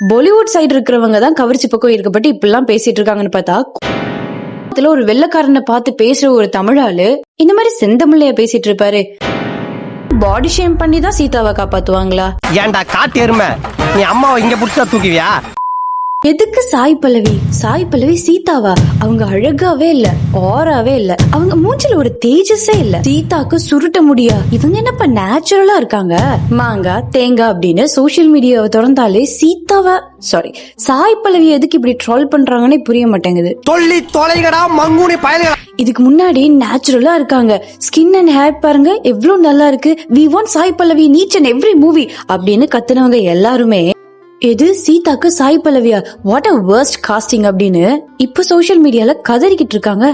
Bollywood side இருக்கிறவங்க தான் கவர்ச்சி பக்கம் இருக்கப்பட்டு இப்படிலாம் பேசிட்டு இருக்காங்கன்னு பார்த்தா, ஒரு வெள்ளக்காரனை பார்த்து பேசுற ஒரு தமிழாளு இந்த மாதிரி செந்தமிழ்லையா பேசிட்டு இருப்பாரு. பாடி ஷேம் பண்ணி தான் சீதாவை காப்பாத்துவாங்களா? ஏன்டா காட்டு எருமை, நீ அம்மாவை இங்க புடிச்சா தூக்குவியா? எதுக்கு சாய் பல்லவி சீதாவா? அவங்க அழகாவே இல்ல, ஆராவே இல்ல, அவங்க மூஞ்சில ஒரு தேஜஸே இல்ல. சீதாக்கு சுருட்ட முடியா? இவங்க என்னப்பா நேச்சுரலா இருக்காங்க. மாங்காய் தேங்காய் அப்படின்னு சோசியல் மீடியாவை திறந்தாலே சீதாவா சாய் பல்லவி எதுக்கு இப்படி ட்ரோல் பண்றாங்கன்னு புரிய மாட்டேங்குது. இதுக்கு முன்னாடி நேச்சுரலா இருக்காங்க. ஸ்கின் அண்ட் ஹேர் பாருங்க எவ்வளவு நல்லா இருக்கு. We want Sai Pallavi in each and every movie அப்படின்னு கத்துனவங்க எல்லாருமே எது சீதாக்கு சாய் பல்லவியா, வாட் அ வர்ஸ்ட் காஸ்டிங் அப்படின்னு இப்ப சோசியல் மீடியால கதறிக்கிட்டு இருக்காங்க.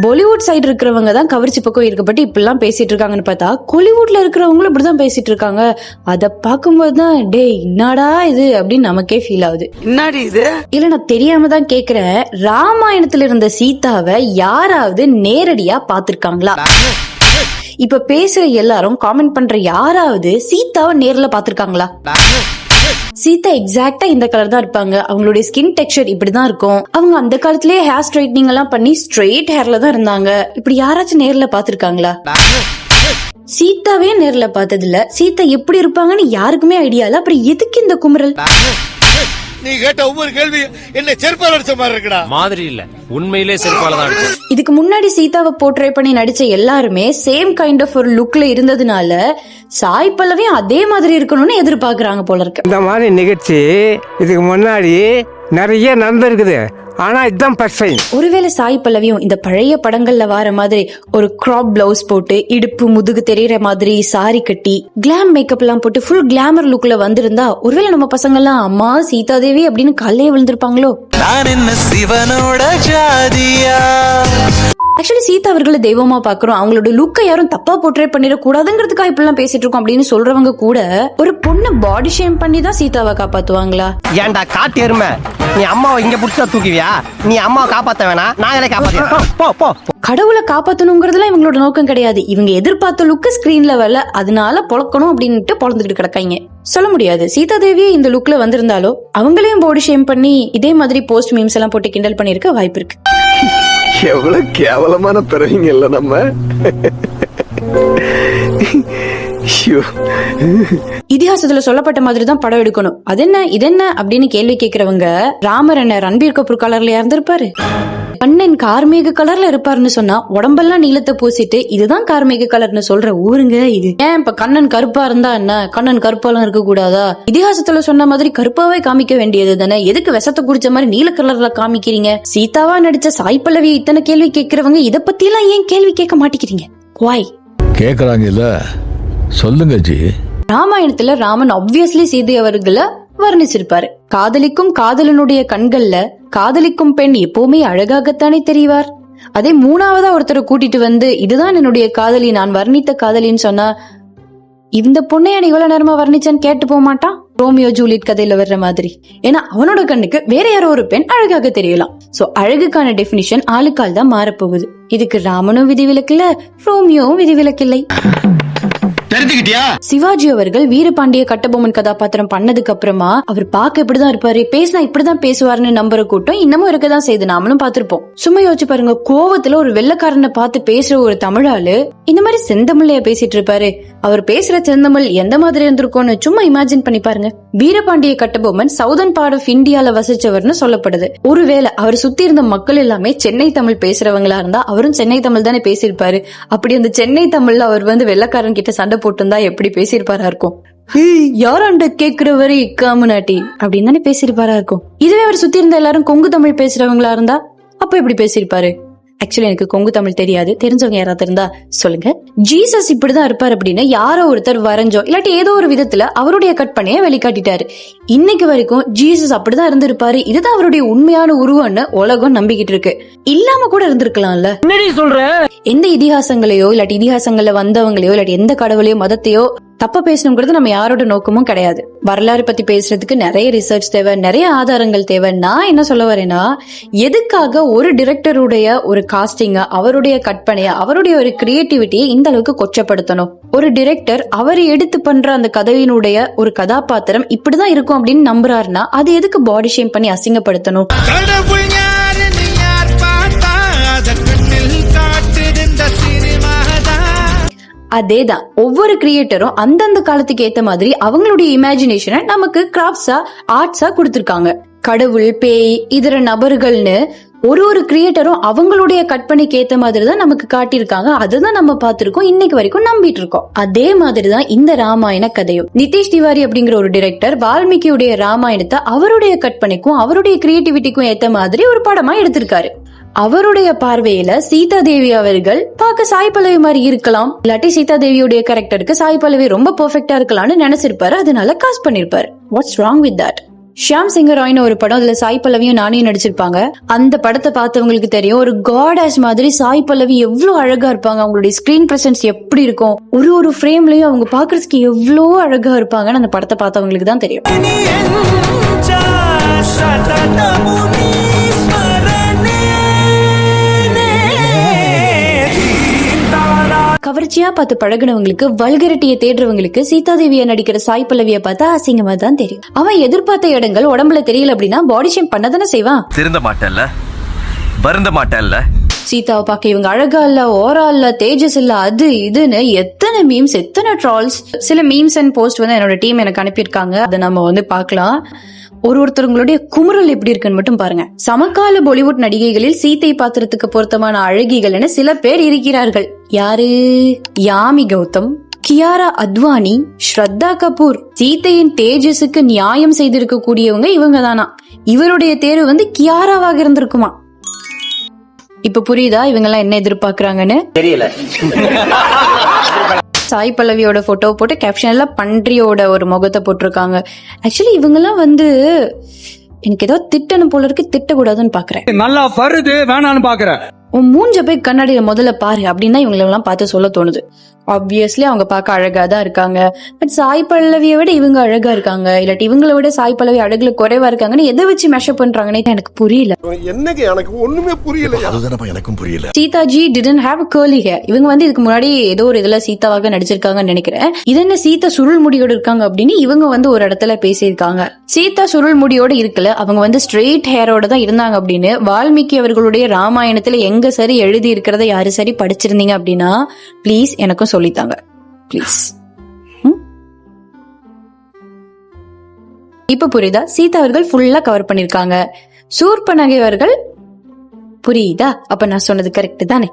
பாலிவுட் சைடு இருக்கிறவங்க தான் கவர்ச்சி பக்கம் இருக்கப்பட்டு இப்படிலாம் பேசிட்டு இருக்காங்கன்னு பார்த்தா, கோலிவுட்ல இருக்கிறவங்களும் இப்படிதான் பேசிட்டு இருக்காங்க. அத பாக்கும்போதுதான் டே என்னடா இது அப்படின்னு நமக்கே ஃபீல் ஆகுது. இல்ல நான் தெரியாம தான் கேக்குறேன், ராமாயணத்துல இருந்த சீதாவை யாராவது நேரடியா பாத்திருக்காங்களா? இப்ப பேசுற எல்லாரும் காமெண்ட் பண்ற யாராவது சீதாவை நேர்ல பாத்திருக்காங்களா? சீதா எக்ஸாக்டா இந்த கலர் தான் இருப்பாங்க, அவங்களுடைய ஸ்கின் டெக்ஸ்சர் இப்படிதான் இருக்கும், அவங்க அந்த காலத்திலேயே ஹேர் ஸ்ட்ரைட்னிங் எல்லாம் பண்ணி ஸ்ட்ரெயிட் ஹேர்ல தான் இருந்தாங்க. இப்படி யாராச்சும் நேர்ல பாத்திருக்காங்களா? சீதாவே நேர்ல பார்த்ததில்ல. சீதா எப்படி இருப்பாங்கன்னு யாருக்குமே ஐடியா இல்ல. அப்புறம் எதுக்கு இந்த குமுறல்? நீ கேட்ட ஒவ்வொரு கேள்வி என்ன செருப்பால அடிச்ச மாதிரி இருக்குடா. மாதிரி இல்ல, உண்மையிலே செருப்பால தான் அடிச்ச. இதுக்கு முன்னாடி சீதாவை போர்ட்ரே பண்ணி நடிச்ச எல்லாருமே சேம் கைண்ட் ஆஃப் ஒரு லுக்ல இருந்ததுனால சாய் பல்லவி அதே மாதிரி இருக்கணும்னு எதிர்பார்க்கறாங்க போல இருக்கு. இந்த மாதிரி நிகழ்ச்சி இதுக்கு முன்னாடி நிறைய நடந்திருக்குது, ஆனா இதுதான் ஃபர்ஸ்ட் டைம். ஒருவேளை சாய் பல்லவியும் இந்த பழைய படங்கள்ல வர மாதிரி ஒரு கிராப் பிளவுஸ் போட்டு இடுப்பு முதுகு தெரியற மாதிரி சாரி கட்டி கிளாம் மேக்கப் எல்லாம் போட்டு ஃபுல் கிளாமர் லுக்ல வந்திருந்தா ஒருவேளை நம்ம பசங்க எல்லாம் அம்மா சீதா தேவி அப்படின்னு காலையே விழுந்திருப்பாங்களோ? ஆக்சுவலி சீதா அவர்களை தெய்வமா பாக்குறோம், அவங்களோட லுக்கை யாரும் தப்பா போர்ட்ரே பண்ணிட கூடாதுங்கிறதுக்காக இப்படி எல்லாம் பேசிட்டு இருக்கோம் அப்படின்னு சொல்றவங்க கூட ஒரு பொண்ணு பாடி ஷேம் பண்ணி தான் சீதாவை காப்பாத்துவாங்களா? ஏன்டா காட்டு எருமை, நீ அம்மாவை இங்க புடிச்சா தூக்குவியா? நீ அம்மாவை காப்பாத்த வேணாம், நாங்களே காப்பாத்துறோம். கடவுளை காப்பாத்தணுங்கிறதுல இவங்களோட நோக்கம் கிடையாது. இவங்க எதிர்பார்த்த லுக்கு ஸ்கிரீன்ல வரல, அதனால பொழக்கணும் அப்படின்ட்டு பொழந்துட்டு கிடக்காங்க. சொல்ல முடியாது சீதா தேவியே இந்த லுக்ல வந்திருந்தாலோ அவங்களையும் பாடி ஷேம் பண்ணி இதே மாதிரி போஸ்ட் மீம்ஸ் எல்லாம் போட்டு கிண்டல் பண்ணிருக்க வாய்ப்பு இருக்கு. எவ்வளவு கேவலமான பிறவிங்க இல்ல நம்ம. இதிகாசத்துல சொல்லப்பட்ட மாதிரி தான் படம் எடுக்கணும், அது என்ன இது என்ன அப்படின்னு கேள்வி கேக்குறவங்க, ராமர் என்ன ரன்பீர் கபூர் கலர்ல இருந்திருப்பாரு? கண்ணன் கார்மேக கலர்ல இருப்பாருன்னு சொன்னா உடம்பெல்லாம் நீளத்தை பூசிட்டு இதுதான் கார்மேக கலர்னு சொல்ற ஊருங்க இது. ஏன் இப்ப கண்ணன் கருப்பா இருந்தா என்ன, கண்ணன் கருப்பாலாம் இருக்க கூடாதா? இதிகாசத்துல சொன்ன மாதிரி கருப்பாவே காமிக்க வேண்டியது தானே, எதுக்கு விஷத்தை குடிச்ச மாதிரி நீல கலர்ல காமிக்கிறீங்க? சீதாவா நடிச்ச சாய் பல்லவி இத்தனை கேள்வி கேட்கிறவங்க இத பத்தி எல்லாம் ஏன் கேள்வி கேட்க மாட்டேங்கிறீங்க? வாய் கேக்குறாங்கல்ல, சொல்லுங்க ஜி. ராமாயணத்துல ராமன் ஆப்வியஸ்லி சீதை அவர்களை வர்ணிச்சிருப்பாரு. காதலிக்கும் காதலனுடைய கண்கள்ல காதலிக்கும் பெண் எப்பவுமே அழகாகத்தானே தெரிவார். அதே மூணாவதா ஒருத்தரை கூட்டிட்டு வந்து இதுதான் என்னுடைய காதலி, நான் வர்ணித்த காதலின்னு சொன்னா இந்த பொண்ணை நீ இவ்வளவு நேரமா வர்ணிச்சான்னு கேட்டு போக மாட்டான். ரோமியோ ஜூலியட் கதையில வர்ற மாதிரி. ஏன்னா அவனோட கண்ணுக்கு வேற யாரோ ஒரு பெண் அழகாக தெரியலாம். சோ அழகுக்கான டெபினிஷன் ஆளுக்கால் தான் மாறப்போகுது. இதுக்கு ராமனும் விதிவிலக்கில்ல, ரோமியோவும் விதிவிலக்கில்லை. சிவாஜி அவர்கள் வீரபாண்டிய கட்டபொம்மன் கதாபாத்திரம் பண்ணதுக்கு அப்புறமா அவர் பார்க்க இப்படிதான் இருப்பாரு, பேசினா இப்படிதான் பேசுவாருன்னு நம்புற கூட்டம் இன்னமும் இருக்கதான் செய்து நாமளும் பாத்திருப்போம். சும்மா யோசிச்சு பாருங்க, கோவத்துல ஒரு வெள்ளக்காரனை பார்த்து பேசுற ஒரு தமிழாளு இந்த மாதிரி செந்தமிழ்லையா பேசிட்டு இருப்பாரு. அவர் பேசுற செந்தமிழ் எந்த மாதிரி இருந்திருக்கும்னு சும்மா இமேஜின் பண்ணி பாருங்க. Veerapandiya Kattabomman southern part of இந்தியால வசிச்சவர்னு சொல்லப்படுது. ஒருவேளை அவர் சுத்தி இருந்த மக்கள் எல்லாமே சென்னை தமிழ் பேசுறவங்களா இருந்தா அவரும் சென்னை தமிழ் தானே பேசியிருப்பாரு. அப்படி அந்த சென்னை தமிழ்ல அவர் வந்து வெள்ளக்காரன் கிட்ட சண்டை போட்டுருந்தா எப்படி பேசியிருப்பாரா இருக்கும்? யாராண்ட கேக்குற வரை காமுனாட்டி அப்படின்னு தானே பேசியிருப்பாரா இருக்கும். இதுவே அவர் சுத்தி இருந்த எல்லாரும் கொங்கு தமிழ் பேசுறவங்களா இருந்தா அப்ப எப்படி பேசியிருப்பாரு? ஆக்சுவலி எனக்கு கொங்கு தமிழ் தெரியாது, தெரிஞ்சவங்க யாராவது இருந்தா சொல்லுங்க. ஜீசஸ் இப்படிதான் இருப்பாரு அப்படின்னு யாரோ ஒருத்தர் வரைஞ்சோ இல்லாட்டி ஏதோ ஒரு விதத்துல அவருடைய கற்பனையை வெளிக்காட்டிட்டாரு. இன்னைக்கு வரைக்கும் ஜீசஸ் அப்படிதான் இருந்திருப்பாரு, இதுதான் அவருடைய உண்மையான உருவம்னு உலகம் நம்பிக்கிட்டு இருக்கு. இல்லாம கூட இருந்திருக்கலாம்ல. சொல்ற எந்த இதிகாசங்களையோ இல்லாட்டி இதிகாசங்கள்ல வந்தவங்களையோ இல்லாட்டி எந்த கடவுளையோ மதத்தையோ தப்பா பேசணுங்கிறது நம்ம யாரோட நோக்கமும் கிடையாது. வரலாறு பத்தி பேசுறதுக்கு நிறைய ரிசர்ச் தேவை, நிறைய ஆதாரங்கள் தேவை. நான் என்ன சொல்ல வரேன்னா, எதுக்காக ஒரு டிரெக்டருடைய ஒரு காஸ்டிங்க, அவருடைய கற்பனைய, அவருடைய ஒரு கிரியேட்டிவிட்டியை இந்த அளவுக்கு கொச்சப்படுத்தணும்? ஒரு டிரெக்டர் அவர் எடுத்து பண்ற அந்த கதையினுடைய ஒரு கதாபாத்திரம் இப்படிதான் இருக்கும் அப்படின்னு நம்புறாருன்னா அது எதுக்கு பாடி ஷேம் பண்ணி அசிங்கப்படுத்தணும்? கடவுள் யாருன்னு யார் பார்த்தா அத கண்ணில் காட்டுது இந்த சினிமாதான். அதேதான் ஒவ்வொரு கிரியேட்டரும் அந்தந்த காலத்துக்கு ஏத்த மாதிரி அவங்களுடைய இமேஜினேஷனை நமக்கு கிராஃப்ட்ஸா, ஆர்ட்ஸா கொடுத்திருக்காங்க. கடவுள், பேய், இதர நபர்கள்னு ஒரு கிரியேட்டரும் அவங்களுடைய கற்பனைக்கு ஏத்த மாதிரி தான் நமக்கு காட்டியிருக்காங்க. அதுதான் நம்ம பார்த்திருக்கோம், இன்னைக்கு வரைக்கும் நம்பிட்டு இருக்கோம். அதே மாதிரிதான் இந்த ராமாயண கதையும். நிதிஷ் திவாரி அப்படிங்கிற ஒரு டைரக்டர் வால்மீகியுடைய ராமாயணத்தை அவருடைய கற்பனைக்கும் அவருடைய கிரியேட்டிவிட்டிக்கும் ஏத்த மாதிரி ஒரு படமா எடுத்திருக்காரு. அவருடைய பார்வையில சீதா தேவி அவர்கள் பார்க்க சாய் பல்லவி மாதிரி இருக்கலாம், இல்லாட்டி சீதா தேவியுடைய கேரக்டருக்கு சாய் பல்லவி ரொம்ப பெர்ஃபெக்ட்டா இருக்கலாம்னு நினைச்சிருப்பாரு. அதனால காஸ்ட் பண்ணிருப்பாரு. What's wrong with that? Shyam Singh ராய்னு ஒரு படம், அதுல சாய் பல்லவியும் நானியும் நடிச்சிருப்பாங்க. அந்த படத்தை பார்த்தவங்களுக்கு தெரியும், ஒரு காடாஸ் மாதிரி சாய் பல்லவி எவ்வளவு அழகா இருப்பாங்க. அவங்களுடைய ஸ்கிரீன் பிரசன்ஸ் எப்படி இருக்கும், ஒரு ஃப்ரேம்லயும் அவங்க பாக்குறதுக்கு எவ்வளவு அழகா இருப்பாங்கன்னு அந்த படத்தை பார்த்தவங்களுக்கு தான் தெரியும். கவர்ச்சியா பார்த்து பழகினவங்களுக்கு, வல்கரிட்டியை தேடுறவங்களுக்கு சீதாதேவியா நடிக்கிற சாய் பல்லவிய பார்த்தா அசிங்கமா தான் தெரியும். அவன் எதிர்பார்த்த இடங்கள் உடம்புல தெரியல அப்படின்னா பாடி ஷேம் பண்ணதானே செய்வான். திருந்த மாட்டேன்ல, வருந்த மாட்டேன்ல. சீதாவை பார்க்க இவங்க அழகா இல்ல, ஓரா இல்ல, தேஜஸ் இல்ல, அது இதுன்னு எத்தனை மீம்ஸ், எத்தனை ட்ரால்ஸ். சில மீம்ஸ் அண்ட் போஸ்ட் வந்து என்னோட டீம் எனக்கு அனுப்பியிருக்காங்க, அதை நம்ம வந்து பார்க்கலாம். ஒருத்தருங்களுடைய குமுறல் எப்படி இருக்குன்னு மட்டும் பாருங்க. சமகால பாலிவுட் நடிகைகளில் சீதை பாத்திரத்துக்கு பொருத்தமான அழகிகள் என சில பேர் இருக்கிறார்கள். யாரு? யாமி கௌதம், கியாரா அத்வானி, ஸ்ரத்தா கபூர். சீதையின் தேஜஸுக்கு நியாயம் செய்திருக்க கூடியவங்க இவங்க தானா. இவருடைய தேர்வு வந்து கியாராவாக இருந்திருக்குமா? இப்ப புரியுதா இவங்க எல்லாம் என்ன எதிர்பார்க்கறாங்கன்னு? தெரியல. சாய் பல்லவியோட போட்டோ போட்டு கேப்ஷன்ல பன்றியோட ஒரு முகத்தை போட்டிருக்காங்க. ஆக்சுவலி இவங்க எல்லாம் வந்து எனக்கு ஏதோ திட்டணும் போல இருக்கு, திட்டக்கூடாதுன்னு பாக்குறேன். நல்லா வருது வேணான்னு பாக்குறேன். உன் மூஞ்ச போய் கண்ணாடியில முதல்ல பாரு அப்படின்னு தான் இவங்களெல்லாம் பார்த்து சொல்ல தோணுது. ஆப்வியஸ்லி அவங்க பார்க்க அழகா தான் இருக்காங்க. பட் சாய் பல்லவியை விட இவங்க அழகா இருக்காங்க, இல்லாட்டி இவங்களை விட சாய் பல்லவி அழகுல குறைவா இருக்காங்கன்னு எதை வச்சு மெஷர் பண்றாங்கன்னு எனக்கு புரியல. என்னங்க எனக்கு ஒண்ணுமே புரியல. அதுதானப்பா எனக்கும் புரியல. சீதாஜி didn't have curly hair. இவங்க வந்து இதுக்கு முன்னாடி ஏதோ ஒரு இதுல சீதாவாக நடிச்சிருக்காங்கன்னு நினைக்கிறேன். இது என்ன சீதா சுருள் முடியோட இருக்காங்க அப்படின்னு இவங்க வந்து ஒரு இடத்துல பேசியிருக்காங்க. சீதா சுருள் முடியோட இருக்கல, அவங்க வந்து ஸ்ட்ரெயிட் ஹேரோட தான் இருந்தாங்க அப்படின்னு வால்மீகி அவர்களுடைய ராமாயணத்துல எங்க சரி எழுதி இருக்கிறத யாரு சரி படிச்சிருந்தீங்க அப்படின்னா பிளீஸ் எனக்கும் சொல்லித்தாங்க பிளீஸ். இப்ப புரியுதா? சீதா அவர்கள் ஃபுல்லா கவர் பண்ணிருக்காங்க. சூர்பனகை அவர்கள் புரியுதா? அப்ப நான் சொன்னது கரெக்ட் தானே?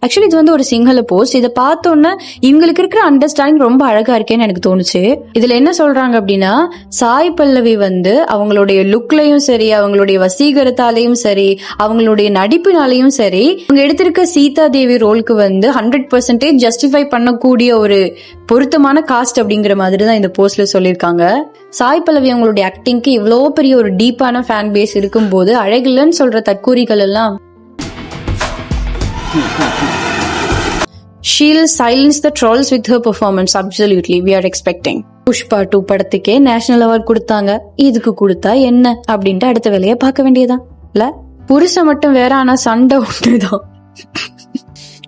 ஆக்சுவலி இது வந்து ஒரு சிங்கள போஸ்ட். இதை பார்த்தோன்னா இவங்களுக்கு இருக்கிற அண்டர்ஸ்டாண்டிங் ரொம்ப அழகா இருக்கேன்னு எனக்கு தோணுச்சு. இதுல என்ன சொல்றாங்க அப்படின்னா, சாய் பல்லவி வந்து அவங்களுடைய லுக்லயும் சரி, அவங்களுடைய வசீகரத்தாலையும் சரி, அவங்களுடைய நடிப்பினாலையும் சரி, அவங்க எடுத்திருக்க சீதா தேவி ரோலுக்கு வந்து 100% ஜஸ்டிஃபை பண்ணக்கூடிய ஒரு பொருத்தமான காஸ்ட் அப்படிங்கிற மாதிரி தான் இந்த போஸ்ட்ல சொல்லியிருக்காங்க. சாய் பல்லவி அவங்களுடைய ஆக்டிங்க்கு இவ்வளோ பெரிய ஒரு டீப்பான ஃபேன் பேஸ் இருக்கும் போது அழகில்லன்னு சொல்ற தற்கூறிகள் எல்லாம் she'll silence the trolls with her performance. Absolutely, we are expecting. Pushpa 2 படத்துக்கே நேஷனல் அவார்ட் கொடுத்தாங்க, இதுக்கு கொடுத்தா என்ன அப்படின்ட்டு அடுத்த வேலையை பார்க்க வேண்டியதான் இல்ல? புருஷன் மட்டும் வேற, ஆனா சண்டை ஒண்ணுதான்.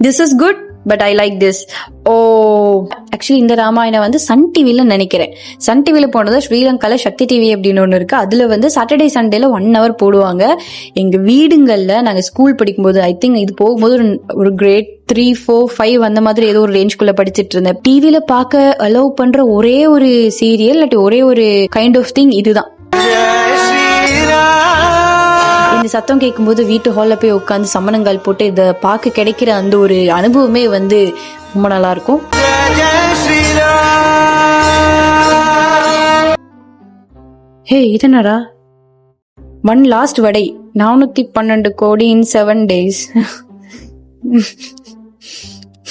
This is good, but I like this. Actually இந்த ராமாயணம் வந்து சன் டிவில நினைக்கிறேன். சன் டிவில போனது ஸ்ரீலங்கால சக்தி டிவி அப்படின்னு ஒண்ணு இருக்கு. அதுல வந்து சாட்டர்டே சண்டேல 1 hour போடுவாங்க. எங்க வீடுங்கள்ல நாங்க ஸ்கூல் படிக்கும்போது, ஐ திங்க் இது போகும்போது ஒரு கிரேட் 3, 4, 5 அந்த மாதிரி ஏதோ ஒரு ரேஞ்ச்குள்ள படிச்சிட்டு இருந்தேன். டிவில பார்க்க அலோவ் பண்ற ஒரே ஒரு சீரியல் இல்லாட்டி ஒரே ஒரு கைண்ட் ஆஃப் திங் இதுதான். இந்த சத்தம் கேட்கும்போது வீட்டு ஹால்ல போய் உட்காந்து சமணங்கால் போட்டு இதை பார்க்க கிடைக்கிற அந்த ஒரு அனுபவமே வந்து ரொம்ப நல்லா இருக்கும். ஹே இதனடா 1 last வடை 412 கோடி in 7 days.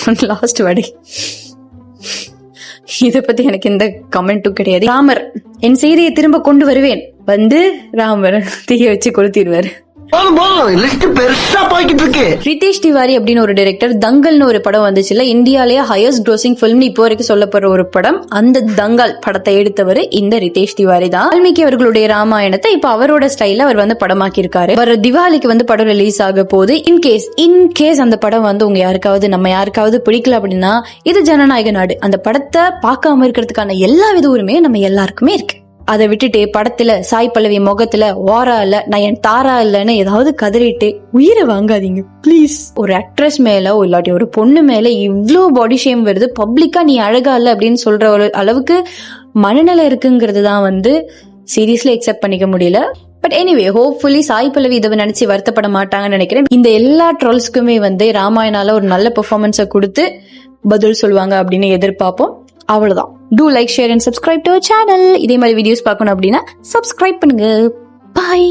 1 last வடை. இத பத்தி எனக்கு எந்த கமெண்ட்டும் கிடையாது. ராமர் என் செய்தியை திரும்ப கொண்டு வருவேன், வந்து ராமர் தீய வச்சு கொளுத்திடுவாரு. லிஸ்ட் பெருசா போய்கிட்டு இருக்கு. ரிதேஷ் திவாரி அப்படின்னு ஒரு டைரக்டர் தங்கல்னு ஒரு படம் வந்துச்சுல்ல, இந்தியாலேயே ஹையஸ்ட் க்ரோசிங் ஃபிலிம் இப்போ வரைக்கும் சொல்லப்படுற ஒரு படம். அந்த தங்கல் படத்தை எடுத்தவர் இந்த ரிதேஷ் திவாரி தான். வால்மீகி அவர்களுடைய ராமாயணத்தை இப்ப அவரோட ஸ்டைல்ல அவர் வந்து படமாக்கி இருக்காரு. வர திவாலிக்கு வந்து படம் ரிலீஸ் ஆக போது. இன்கேஸ் அந்த படம் வந்து உங்க யாருக்காவது பிடிக்கல அப்படின்னா, இது ஜனநாயக நாடு. அந்த படத்தை பார்க்காம இருக்கிறதுக்கான எல்லா வித உரிமையும் நம்ம எல்லாருக்குமே இருக்கு. அதை விட்டுட்டு படத்துல சாய் பல்லவி முகத்துல ஓரா இல்ல நான் என் தாரா இல்லன்னு ஏதாவது கதறிட்டு உயிரை வாங்காதீங்க பிளீஸ். ஒரு ஆக்ட்ரஸ் மேல இல்லாட்டி ஒரு பொண்ணு மேல இவ்ளோ பாடி ஷேம் வருது, பப்ளிக்கா நீ அழகா இல்ல அப்படின்னு சொல்ற ஒரு அளவுக்கு மனநிலை இருக்குங்கிறது தான் வந்து சீரியஸ்லி அக்செப்ட் பண்ணிக்க முடியல. But anyway, hopefully Sai Pallavi இதை நினைச்சு வருத்தப்பட மாட்டாங்கன்னு நினைக்கிறேன். இந்த எல்லா ட்ரோல்ஸ்க்குமே வந்து ராமாயணால ஒரு நல்ல பெர்ஃபார்மன்ஸை கொடுத்து பதில் சொல்லுவாங்க அப்படின்னு எதிர்பார்ப்போம். அவ்வளவுதான். Do like, share and subscribe to our channel. இதே மாதிரி வீடியோஸ் பார்க்கணும் அப்படின்னா சப்ஸ்கிரைப் பண்ணுங்க. பாய்.